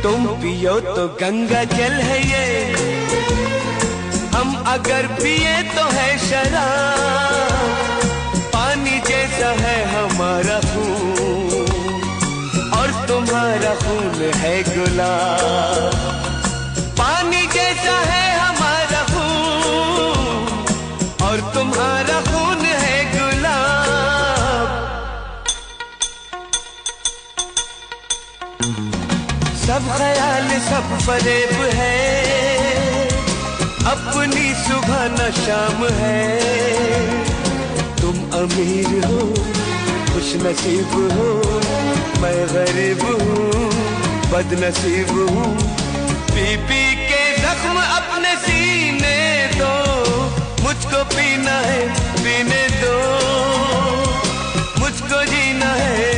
तुम पियो तो गंगा जल है ये, हम अगर पिए तो है शराब। पानी जैसा है हमारा खून और तुम्हारा खून है गुलाब। पानी जैसा है हमारा खून और तुम्हारा खून है गुलाब। सब ख्याल सब फरेब है, अपनी सुबह न शाम है। तुम अमीर हो खुश नसीब हो, मैं गरीब हूँ बदनसीब हूँ। पी पी के जख्म अपने सीने दो, मुझको पीना है पीने दो, मुझको जीना है